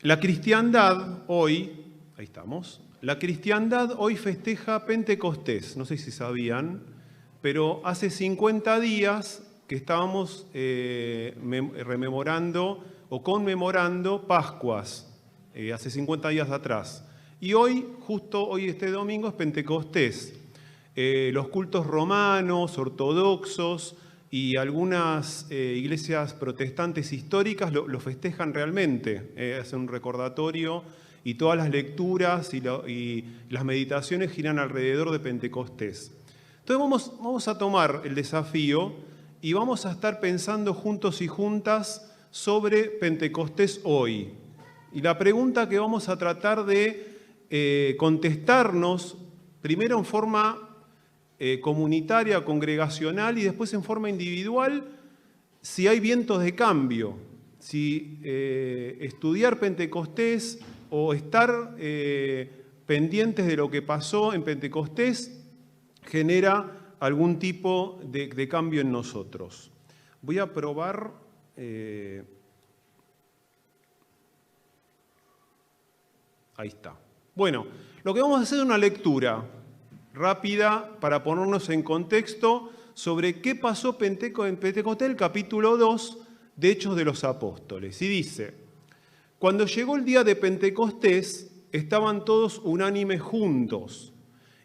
La cristiandad hoy, ahí estamos, la cristiandad hoy festeja Pentecostés, no sé si sabían, pero hace 50 días que estábamos rememorando o conmemorando Pascuas, hace 50 días atrás. Y hoy, justo hoy este domingo, es Pentecostés. Los cultos romanos, ortodoxos y algunas iglesias protestantes históricas lo festejan realmente, hacen un recordatorio y todas las lecturas y las meditaciones giran alrededor de Pentecostés. Entonces vamos a tomar el desafío y vamos a estar pensando juntos y juntas sobre Pentecostés hoy. Y la pregunta que vamos a tratar de contestarnos, primero en forma comunitaria, congregacional y después en forma individual, si hay vientos de cambio, si estudiar Pentecostés o estar pendientes de lo que pasó en Pentecostés genera algún tipo de cambio en nosotros. Voy a probar... Ahí está. Bueno, lo que vamos a hacer es una lectura rápida para ponernos en contexto sobre qué pasó en Pentecostés, el capítulo 2 de Hechos de los Apóstoles. Y dice, cuando llegó el día de Pentecostés, estaban todos unánimes juntos,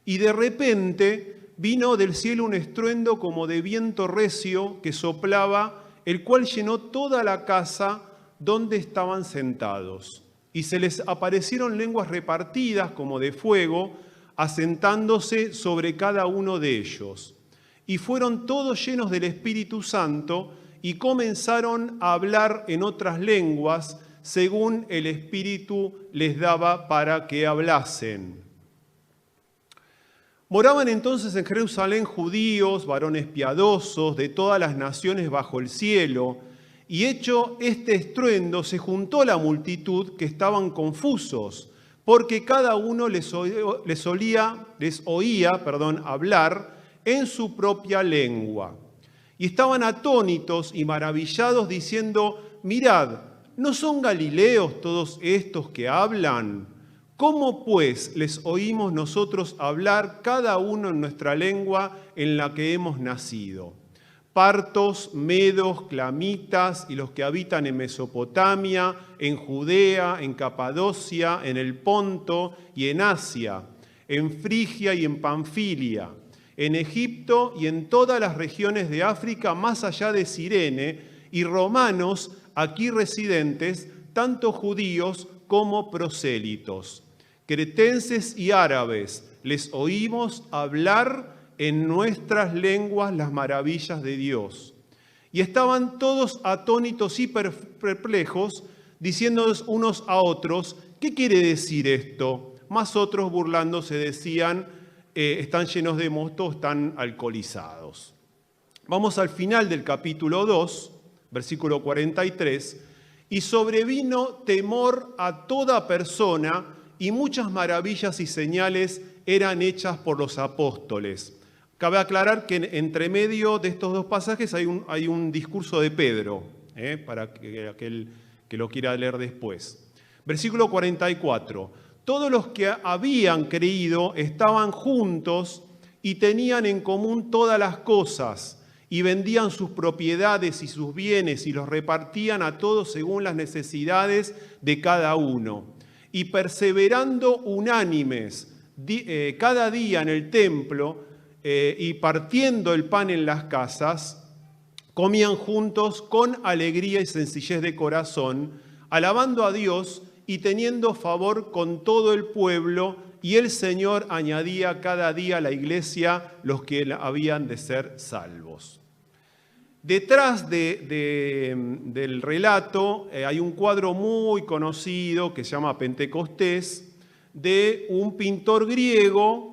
y de repente vino del cielo un estruendo como de viento recio que soplaba, el cual llenó toda la casa donde estaban sentados. Y se les aparecieron lenguas repartidas como de fuego, asentándose sobre cada uno de ellos. Y fueron todos llenos del Espíritu Santo y comenzaron a hablar en otras lenguas según el Espíritu les daba para que hablasen. Moraban entonces en Jerusalén judíos, varones piadosos de todas las naciones bajo el cielo, y hecho este estruendo se juntó la multitud que estaban confusos, porque cada uno les oía hablar en su propia lengua. Y estaban atónitos y maravillados diciendo, mirad, ¿no son galileos todos estos que hablan? ¿Cómo pues les oímos nosotros hablar cada uno en nuestra lengua en la que hemos nacido? Partos, medos, clamitas y los que habitan en Mesopotamia, en Judea, en Capadocia, en el Ponto y en Asia, en Frigia y en Panfilia, en Egipto y en todas las regiones de África más allá de Cirene, y romanos aquí residentes, tanto judíos como prosélitos. Cretenses y árabes, les oímos hablar en nuestras lenguas las maravillas de Dios. Y estaban todos atónitos y perplejos, diciéndonos unos a otros, ¿qué quiere decir esto? Más otros burlándose decían, están llenos de mosto, están alcoholizados. Vamos al final del capítulo 2, versículo 43, y sobrevino temor a toda persona y muchas maravillas y señales eran hechas por los apóstoles. Cabe aclarar que entre medio de estos dos pasajes hay un discurso de Pedro, para aquel que lo quiera leer después. Versículo 44. Todos los que habían creído estaban juntos y tenían en común todas las cosas, y vendían sus propiedades y sus bienes y los repartían a todos según las necesidades de cada uno. Y perseverando unánimes cada día en el templo, y partiendo el pan en las casas, comían juntos con alegría y sencillez de corazón, alabando a Dios y teniendo favor con todo el pueblo, y el Señor añadía cada día a la iglesia los que habían de ser salvos. Detrás del relato hay un cuadro muy conocido que se llama Pentecostés, de un pintor griego,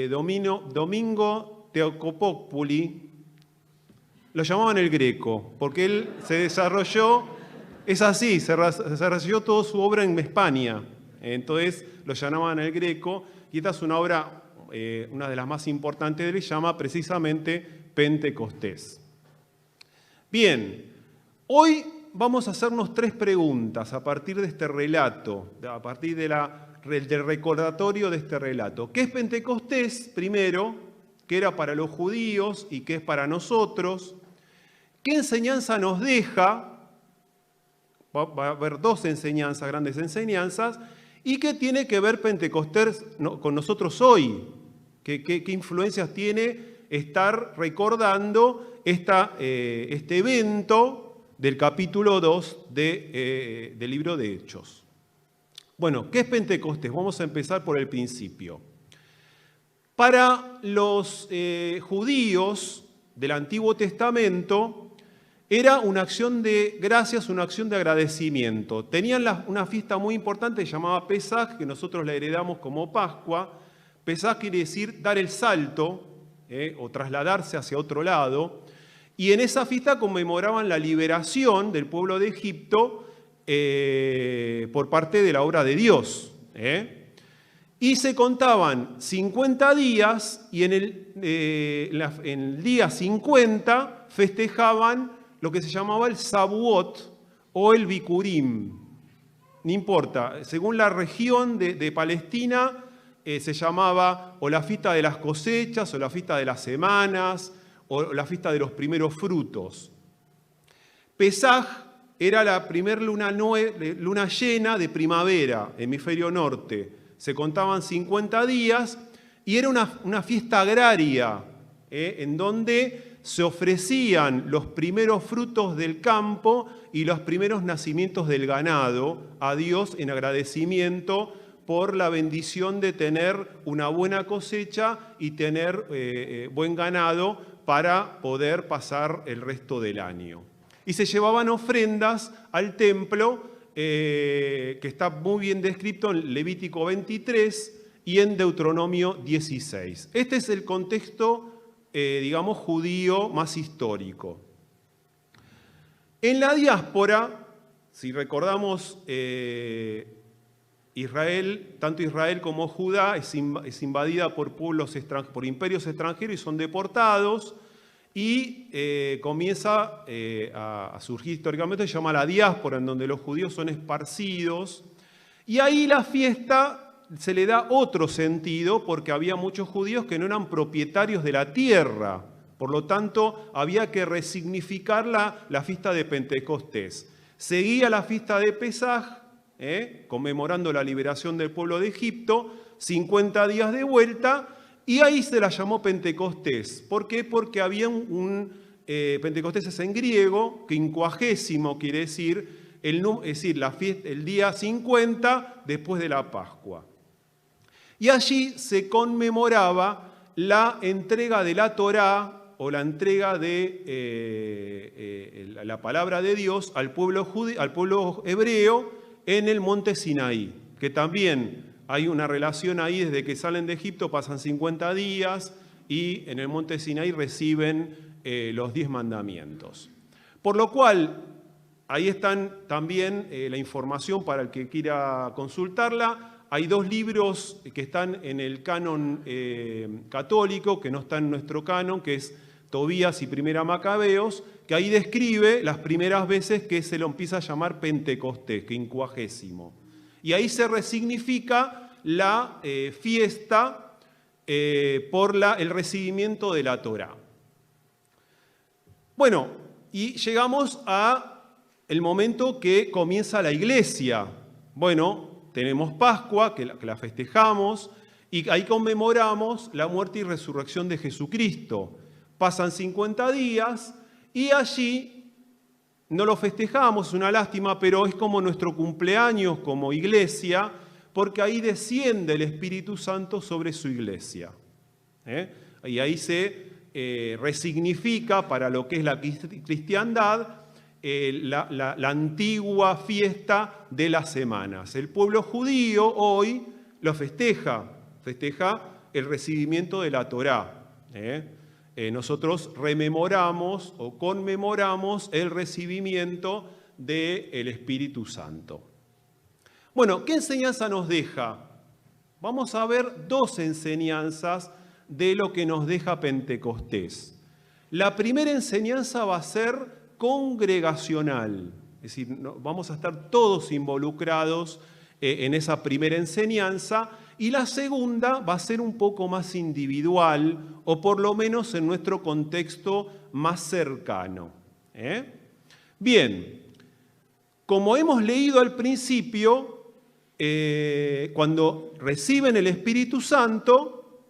Domingo Theotokopoulos. Lo llamaban el Greco, porque él se desarrolló, es así, se desarrolló toda su obra en España, entonces lo llamaban el Greco, y esta es una obra, una de las más importantes de él, se llama precisamente Pentecostés. Bien, hoy vamos a hacernos 3 preguntas a partir de este relato, a partir del recordatorio de este relato. ¿Qué es Pentecostés, primero? ¿Qué era para los judíos y qué es para nosotros? ¿Qué enseñanza nos deja? Va a haber 2 enseñanzas, grandes enseñanzas. ¿Y qué tiene que ver Pentecostés con nosotros hoy? ¿Qué influencias tiene estar recordando este evento del capítulo 2 del libro de Hechos? Bueno, ¿qué es Pentecostés? Vamos a empezar por el principio. Para los judíos del Antiguo Testamento era una acción de gracias, una acción de agradecimiento. Tenían una fiesta muy importante llamada Pesaj, que nosotros la heredamos como Pascua. Pesaj quiere decir dar el salto o trasladarse hacia otro lado. Y en esa fiesta conmemoraban la liberación del pueblo de Egipto por parte de la obra de Dios. Y se contaban 50 días y en el día 50 festejaban lo que se llamaba el Shavuot o el Bikurim. No importa, según la región de Palestina se llamaba o la fiesta de las cosechas o la fiesta de las semanas o la fiesta de los primeros frutos. Pesaj era la primera luna llena de primavera, hemisferio norte. Se contaban 50 días y era una fiesta agraria, en donde se ofrecían los primeros frutos del campo y los primeros nacimientos del ganado a Dios en agradecimiento por la bendición de tener una buena cosecha y tener buen ganado para poder pasar el resto del año. Y se llevaban ofrendas al templo, que está muy bien descrito en Levítico 23 y en Deuteronomio 16. Este es el contexto digamos, judío más histórico. En la diáspora, si recordamos, Israel, tanto Israel como Judá es invadida por por imperios extranjeros y son deportados, y comienza a surgir históricamente, se llama la diáspora, en donde los judíos son esparcidos, y ahí la fiesta se le da otro sentido porque había muchos judíos que no eran propietarios de la tierra. Por lo tanto, había que resignificar la fiesta de Pentecostés. Seguía la fiesta de Pesaj, conmemorando la liberación del pueblo de Egipto, 50 días de vuelta, y ahí se la llamó Pentecostés. ¿Por qué? Porque había Pentecostés es en griego, quincuagésimo quiere decir, es decir, el día 50 después de la Pascua. Y allí se conmemoraba la entrega de la Torá o la entrega de la palabra de Dios al pueblo hebreo en el monte Sinaí, que también hay una relación ahí, desde que salen de Egipto pasan 50 días y en el monte Sinaí reciben los 10 mandamientos. Por lo cual, ahí están también la información para el que quiera consultarla. Hay 2 libros que están en el canon católico, que no están en nuestro canon, que es Tobías y Primera Macabeos, que ahí describe las primeras veces que se lo empieza a llamar Pentecostés, quincuagésimo. Y ahí se resignifica la fiesta por el recibimiento de la Torá. Bueno, y llegamos al momento que comienza la iglesia. Bueno, tenemos Pascua, que la festejamos, y ahí conmemoramos la muerte y resurrección de Jesucristo. Pasan 50 días y allí no lo festejamos, es una lástima, pero es como nuestro cumpleaños como iglesia, porque ahí desciende el Espíritu Santo sobre su iglesia. Y ahí se resignifica para lo que es la cristiandad la antigua fiesta de las semanas. El pueblo judío hoy lo festeja el recibimiento de la Torá. Nosotros rememoramos o conmemoramos el recibimiento del Espíritu Santo. Bueno, ¿qué enseñanza nos deja? Vamos a ver 2 enseñanzas de lo que nos deja Pentecostés. La primera enseñanza va a ser congregacional. Es decir, vamos a estar todos involucrados en esa primera enseñanza, y la segunda va a ser un poco más individual, o por lo menos en nuestro contexto más cercano. Bien, como hemos leído al principio, cuando reciben el Espíritu Santo,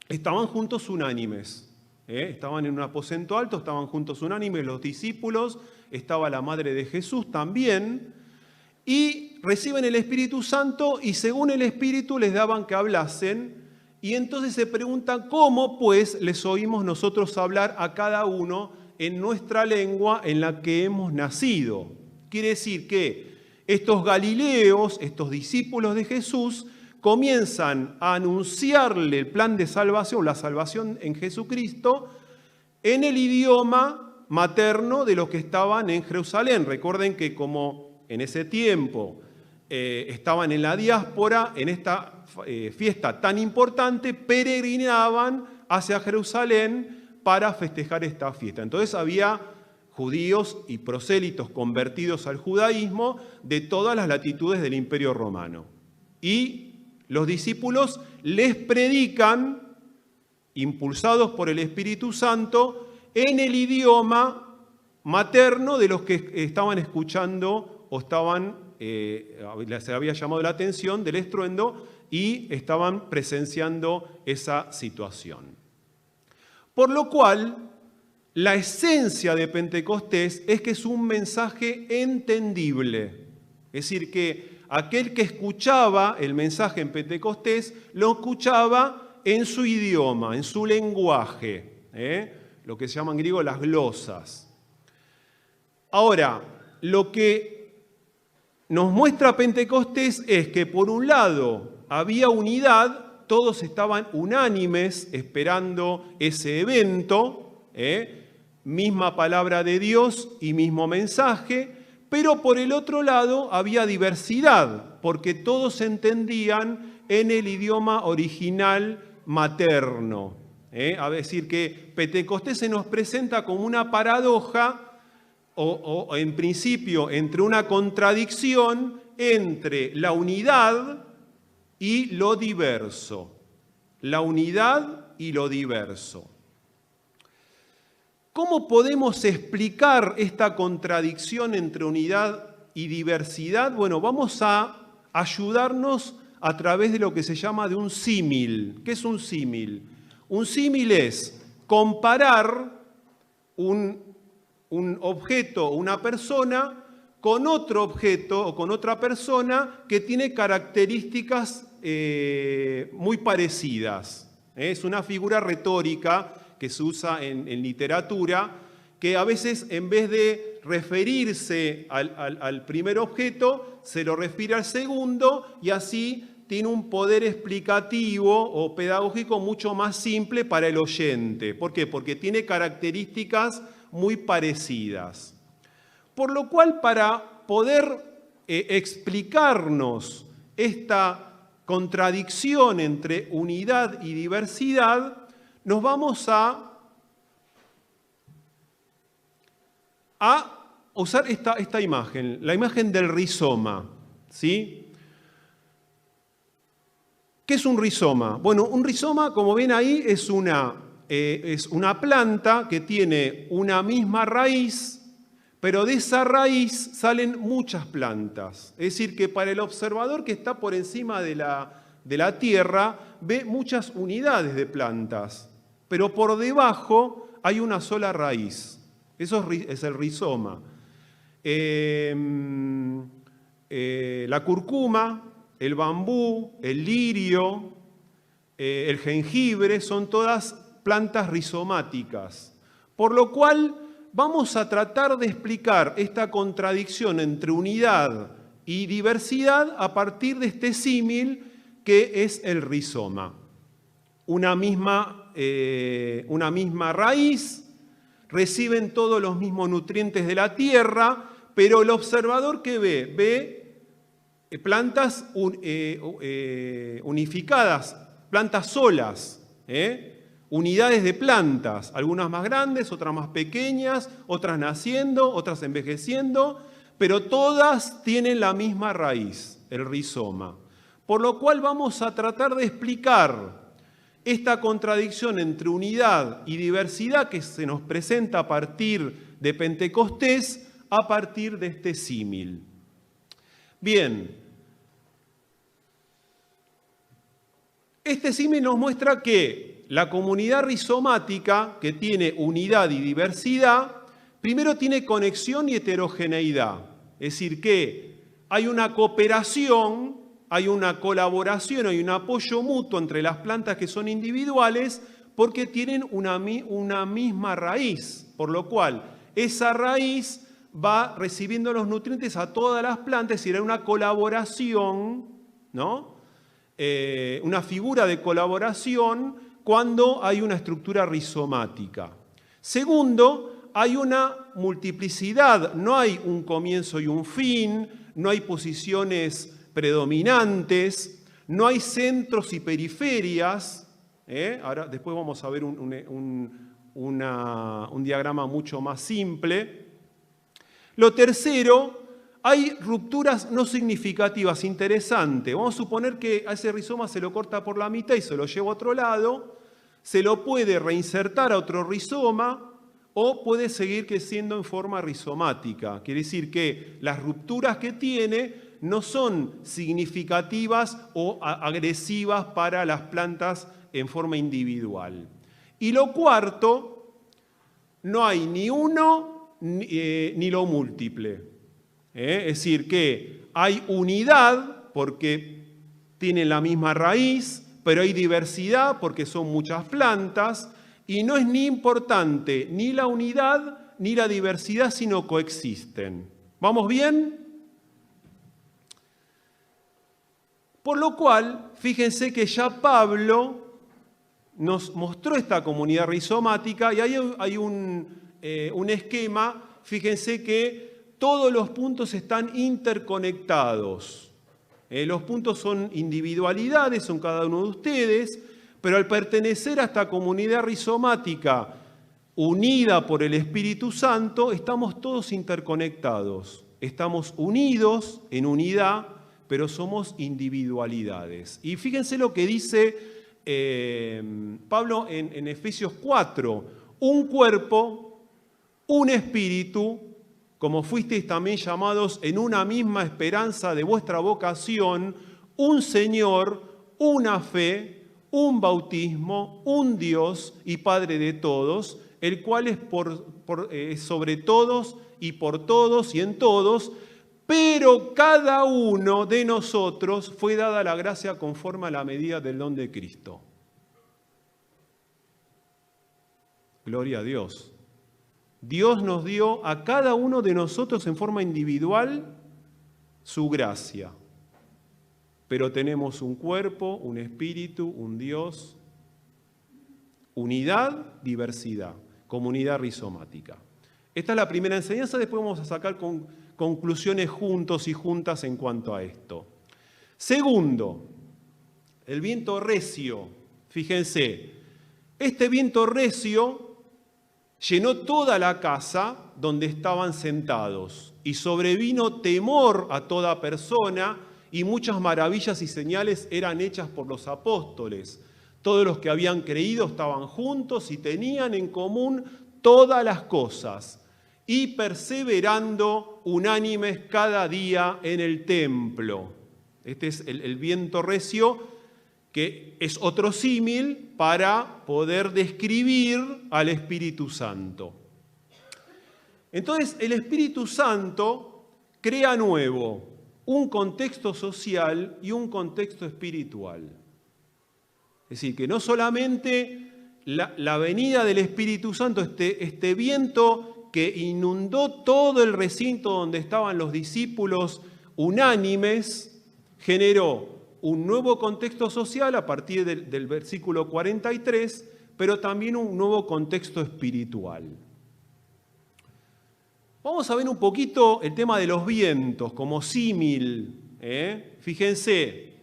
estaban juntos unánimes. Estaban en un aposento alto, estaban juntos unánimes los discípulos, estaba la madre de Jesús también, y reciben el Espíritu Santo y según el Espíritu les daban que hablasen, y entonces se preguntan cómo pues les oímos nosotros hablar a cada uno en nuestra lengua en la que hemos nacido. Quiere decir que estos galileos, estos discípulos de Jesús, comienzan a anunciarle el plan de salvación, la salvación en Jesucristo, en el idioma materno de los que estaban en Jerusalén. Recuerden que como en ese tiempo estaban en la diáspora, en esta fiesta tan importante, peregrinaban hacia Jerusalén para festejar esta fiesta. Entonces había judíos y prosélitos convertidos al judaísmo de todas las latitudes del Imperio Romano. Y los discípulos les predican, impulsados por el Espíritu Santo, en el idioma materno de los que estaban escuchando o se había llamado la atención del estruendo y estaban presenciando esa situación. Por lo cual, la esencia de Pentecostés es que es un mensaje entendible. Es decir, que aquel que escuchaba el mensaje en Pentecostés lo escuchaba en su idioma, en su lenguaje, lo que se llama en griego las glosas. Ahora, lo que nos muestra Pentecostés es que por un lado había unidad, todos estaban unánimes esperando ese evento, misma palabra de Dios y mismo mensaje, pero por el otro lado había diversidad, porque todos entendían en el idioma original materno. A decir que Pentecostés se nos presenta como una paradoja o en principio entre una contradicción entre la unidad y lo diverso. La unidad y lo diverso. ¿Cómo podemos explicar esta contradicción entre unidad y diversidad? Bueno, vamos a ayudarnos a través de lo que se llama de un símil. ¿Qué es un símil? Un símil es comparar un objeto, una persona, con otro objeto o con otra persona que tiene características muy parecidas. Es una figura retórica que se usa en literatura, que a veces en vez de referirse al primer objeto, se lo refiere al segundo y así tiene un poder explicativo o pedagógico mucho más simple para el oyente. ¿Por qué? Porque tiene características muy parecidas. Por lo cual, para poder explicarnos esta contradicción entre unidad y diversidad, nos vamos a usar esta imagen, la imagen del rizoma, ¿sí? ¿Qué es un rizoma? Bueno, un rizoma, como ven ahí, es una planta que tiene una misma raíz, pero de esa raíz salen muchas plantas. Es decir, que para el observador que está por encima de la tierra, ve muchas unidades de plantas, pero por debajo hay una sola raíz. Eso es el rizoma. La cúrcuma, el bambú, el lirio, el jengibre, son todas plantas rizomáticas. Por lo cual vamos a tratar de explicar esta contradicción entre unidad y diversidad a partir de este símil que es el rizoma. Una misma raíz, reciben todos los mismos nutrientes de la tierra, pero el observador ¿qué ve? Ve plantas unificadas, plantas solas, unidades de plantas, algunas más grandes, otras más pequeñas, otras naciendo, otras envejeciendo, pero todas tienen la misma raíz, el rizoma. Por lo cual vamos a tratar de explicar esta contradicción entre unidad y diversidad que se nos presenta a partir de Pentecostés, a partir de este símil. Bien, este símil nos muestra que la comunidad rizomática, que tiene unidad y diversidad, primero tiene conexión y heterogeneidad. Es decir, que hay una cooperación, hay una colaboración, hay un apoyo mutuo entre las plantas que son individuales porque tienen una misma raíz, por lo cual esa raíz va recibiendo los nutrientes a todas las plantas, es decir, hay una colaboración, ¿no? Una figura de colaboración cuando hay una estructura rizomática. Segundo, hay una multiplicidad, no hay un comienzo y un fin, no hay posiciones predominantes, no hay centros y periferias. Ahora, después vamos a ver un diagrama mucho más simple. Lo tercero, hay rupturas no significativas, interesante. Vamos a suponer que a ese rizoma se lo corta por la mitad y se lo lleva a otro lado, se lo puede reinsertar a otro rizoma o puede seguir creciendo en forma rizomática. Quiere decir que las rupturas que tiene no son significativas o agresivas para las plantas en forma individual. Y lo cuarto, no hay ni uno ni lo múltiple. Es decir, que hay unidad porque tienen la misma raíz, pero hay diversidad porque son muchas plantas, y no es ni importante ni la unidad ni la diversidad, sino coexisten. ¿Vamos bien? Por lo cual, fíjense que ya Pablo nos mostró esta comunidad rizomática y ahí hay un esquema. Fíjense que todos los puntos están interconectados. Los puntos son individualidades, son cada uno de ustedes, pero al pertenecer a esta comunidad rizomática unida por el Espíritu Santo, estamos todos interconectados. Estamos unidos en unidad, pero somos individualidades. Y fíjense lo que dice Pablo en Efesios 4. Un cuerpo, un espíritu, como fuisteis también llamados en una misma esperanza de vuestra vocación, un Señor, una fe, un bautismo, un Dios y Padre de todos, el cual es sobre todos y por todos y en todos, pero cada uno de nosotros fue dada la gracia conforme a la medida del don de Cristo. Gloria a Dios. Dios nos dio a cada uno de nosotros en forma individual su gracia. Pero tenemos un cuerpo, un espíritu, un Dios, unidad, diversidad, comunidad rizomática. Esta es la primera enseñanza, después vamos a sacar conclusiones juntos y juntas en cuanto a esto. Segundo, el viento recio. Fíjense, este viento recio llenó toda la casa donde estaban sentados y sobrevino temor a toda persona y muchas maravillas y señales eran hechas por los apóstoles. Todos los que habían creído estaban juntos y tenían en común todas las cosas y perseverando unánimes cada día en el templo. Este es el viento recio, que es otro símil para poder describir al Espíritu Santo. Entonces, el Espíritu Santo crea nuevo un contexto social y un contexto espiritual. Es decir, que no solamente la venida del Espíritu Santo, este viento que inundó todo el recinto donde estaban los discípulos unánimes, generó un nuevo contexto social a partir del versículo 43, pero también un nuevo contexto espiritual. Vamos a ver un poquito el tema de los vientos como símil. Fíjense,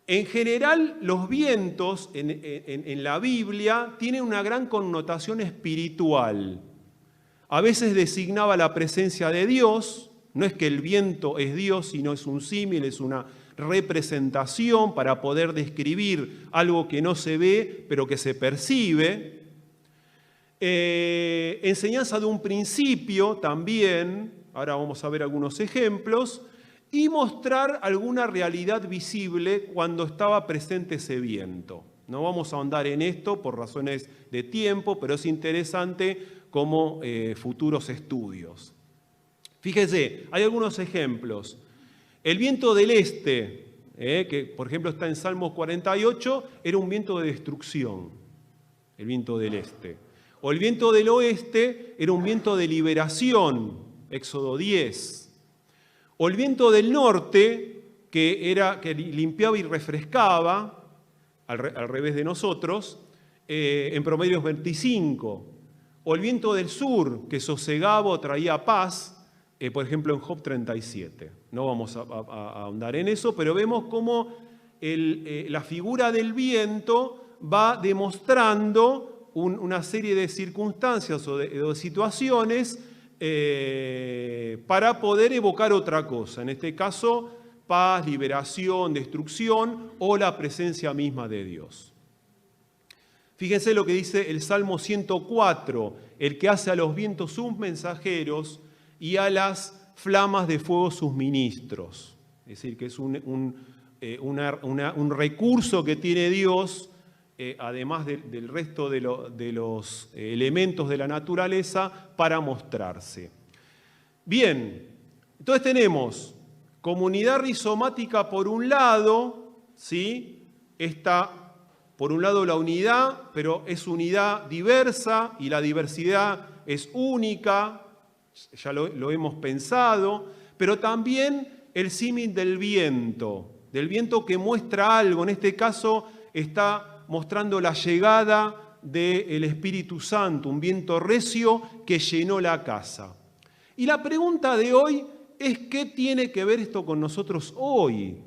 en general los vientos en la Biblia tienen una gran connotación espiritual. A veces designaba la presencia de Dios, No es que el viento es Dios, sino es un símil, es una representación para poder describir algo que no se ve, pero que se percibe. Enseñanza de un principio también, ahora vamos a ver algunos ejemplos, y mostrar alguna realidad visible cuando estaba presente ese viento. No vamos a ahondar en esto por razones de tiempo, pero es interesante como futuros estudios. Fíjese, hay algunos ejemplos. El viento del este, que por ejemplo está en Salmos 48, era un viento de destrucción, el viento del este. O el viento del oeste era un viento de liberación, Éxodo 10. O el viento del norte, que limpiaba y refrescaba, al revés de nosotros, en Proverbios 25. O el viento del sur, que sosegaba o traía paz, por ejemplo en Job 37. No vamos a ahondar en eso, pero vemos cómo la figura del viento va demostrando una serie de circunstancias o de situaciones para poder evocar otra cosa. En este caso, paz, liberación, destrucción o la presencia misma de Dios. Fíjense lo que dice el Salmo 104, el que hace a los vientos sus mensajeros y a las flamas de fuego sus ministros. Es decir, que es un recurso que tiene Dios, además del resto de los elementos de la naturaleza, para mostrarse. Bien, entonces tenemos comunidad rizomática por un lado, ¿sí? Está por un lado la unidad, pero es unidad diversa y la diversidad es única, ya lo hemos pensado, pero también el símil del viento que muestra algo. En este caso está mostrando la llegada del Espíritu Santo, un viento recio que llenó la casa. Y la pregunta de hoy es: ¿qué tiene que ver esto con nosotros hoy?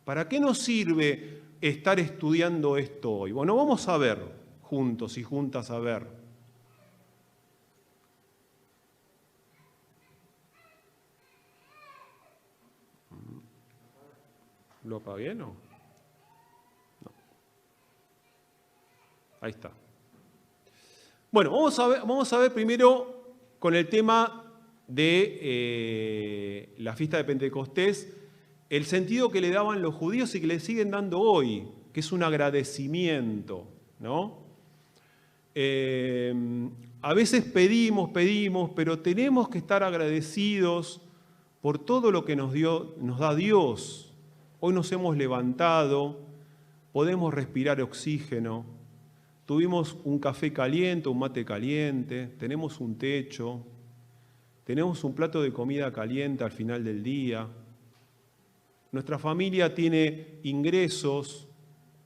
¿Para qué nos sirve estar estudiando esto hoy? Bueno, vamos a ver juntos y juntas a ver. ¿Lo apagué, no? No. Ahí está. Bueno, vamos a ver primero con el tema de la fiesta de Pentecostés, el sentido que le daban los judíos y que le siguen dando hoy, que es un agradecimiento, ¿no? A veces pedimos, pero tenemos que estar agradecidos por todo lo que nos da Dios. Hoy nos hemos levantado, podemos respirar oxígeno, tuvimos un café caliente, un mate caliente, tenemos un techo, tenemos un plato de comida caliente al final del día. Nuestra familia tiene ingresos,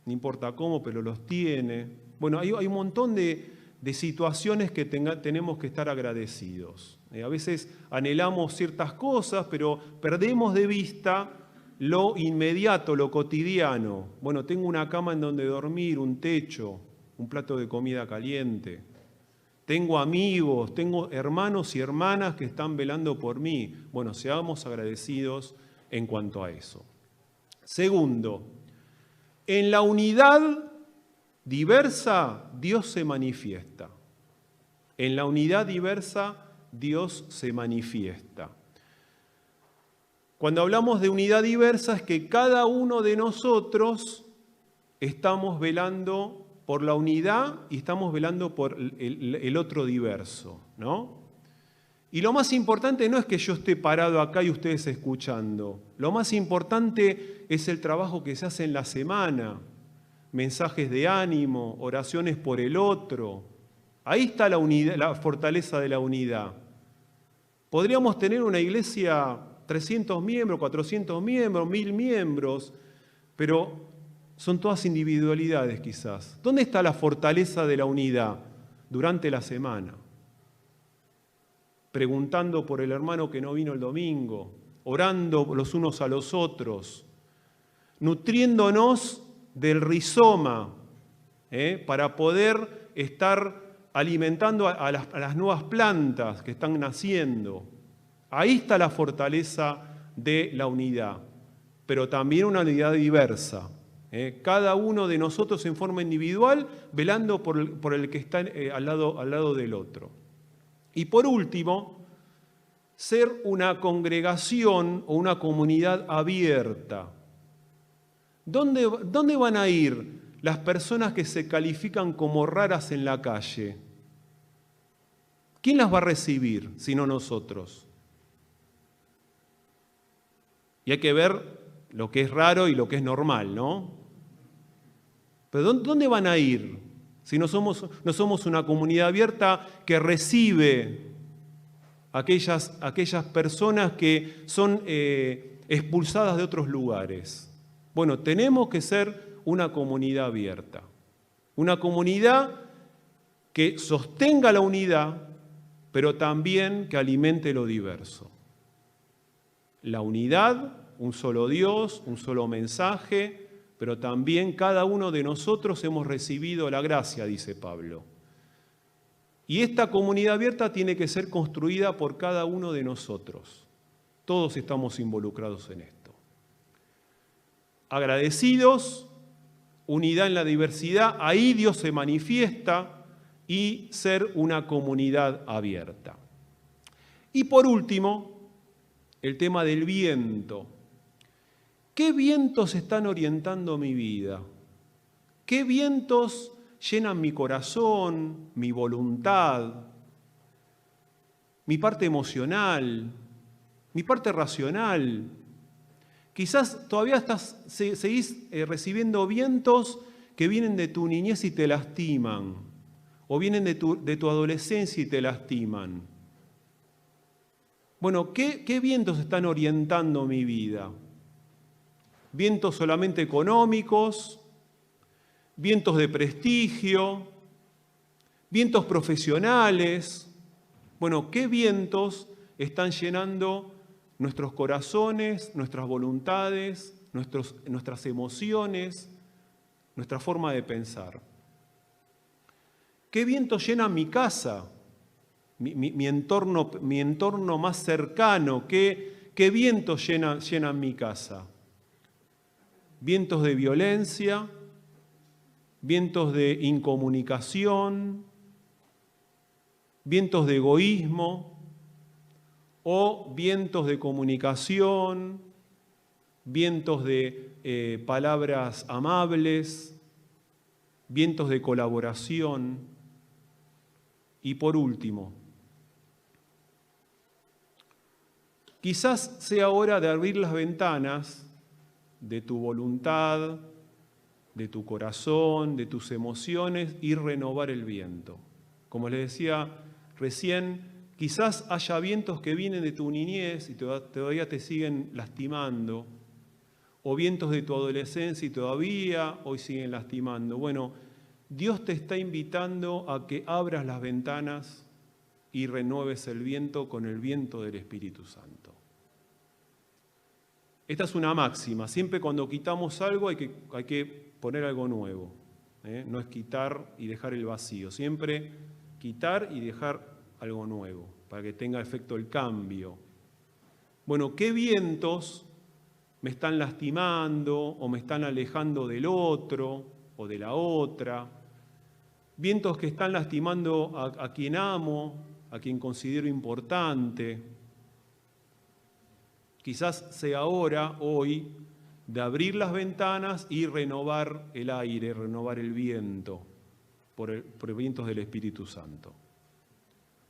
no importa cómo, pero los tiene. Bueno, hay un montón de situaciones que tenemos que estar agradecidos. A veces anhelamos ciertas cosas, pero perdemos de vista lo inmediato, lo cotidiano. Bueno, tengo una cama en donde dormir, un techo, un plato de comida caliente. Tengo amigos, tengo hermanos y hermanas que están velando por mí. Bueno, seamos agradecidos en cuanto a eso. Segundo, en la unidad diversa Dios se manifiesta. En la unidad diversa Dios se manifiesta. Cuando hablamos de unidad diversa es que cada uno de nosotros estamos velando por la unidad y estamos velando por el otro diverso, ¿no? Y lo más importante no es que yo esté parado acá y ustedes escuchando. Lo más importante es el trabajo que se hace en la semana. Mensajes de ánimo, oraciones por el otro. Ahí está la unidad, la fortaleza de la unidad. Podríamos tener una iglesia 300 miembros, 400 miembros, 1000 miembros, pero son todas individualidades quizás. ¿Dónde está la fortaleza de la unidad? Durante la semana. Preguntando por el hermano que no vino el domingo, orando los unos a los otros, nutriéndonos del rizoma, para poder estar alimentando a las nuevas plantas que están naciendo. Ahí está la fortaleza de la unidad, pero también una unidad diversa. Cada uno de nosotros en forma individual, velando por el que está al lado del otro. Y por último, ser una congregación o una comunidad abierta. ¿Dónde van a ir las personas que se califican como raras en la calle? ¿Quién las va a recibir sino nosotros? Y hay que ver lo que es raro y lo que es normal, ¿no? Pero ¿dónde van a ir si no somos una comunidad abierta que recibe aquellas personas que son expulsadas de otros lugares? Bueno, tenemos que ser una comunidad abierta, una comunidad que sostenga la unidad, pero también que alimente lo diverso. La unidad, un solo Dios, un solo mensaje, pero también cada uno de nosotros hemos recibido la gracia, dice Pablo. Y esta comunidad abierta tiene que ser construida por cada uno de nosotros. Todos estamos involucrados en esto. Agradecidos, unidad en la diversidad, ahí Dios se manifiesta, y ser una comunidad abierta. Y por último, el tema del viento. ¿Qué vientos están orientando mi vida? ¿Qué vientos llenan mi corazón, mi voluntad, mi parte emocional, mi parte racional? Quizás todavía seguís recibiendo vientos que vienen de tu niñez y te lastiman, o vienen de tu adolescencia y te lastiman. Bueno, ¿qué vientos están orientando mi vida? Vientos solamente económicos, vientos de prestigio, vientos profesionales. Bueno, ¿qué vientos están llenando nuestros corazones, nuestras voluntades, nuestras emociones, nuestra forma de pensar? ¿Qué vientos llenan mi casa, mi entorno más cercano? ¿Qué vientos llenan mi casa? Vientos de violencia, vientos de incomunicación, vientos de egoísmo, o vientos de comunicación, vientos de palabras amables, vientos de colaboración. Y por último, quizás sea hora de abrir las ventanas de tu voluntad, de tu corazón, de tus emociones, y renovar el viento. Como les decía recién, quizás haya vientos que vienen de tu niñez y todavía te siguen lastimando, o vientos de tu adolescencia y todavía hoy siguen lastimando. Bueno, Dios te está invitando a que abras las ventanas y renueves el viento con el viento del Espíritu Santo. Esta es una máxima. Siempre cuando quitamos algo hay que poner algo nuevo. No es quitar y dejar el vacío. Siempre quitar y dejar algo nuevo para que tenga efecto el cambio. Bueno, ¿qué vientos me están lastimando o me están alejando del otro o de la otra? Vientos que están lastimando a quien amo, a quien considero importante. Quizás sea hora, hoy, de abrir las ventanas y renovar el aire, renovar el viento, por vientos del Espíritu Santo.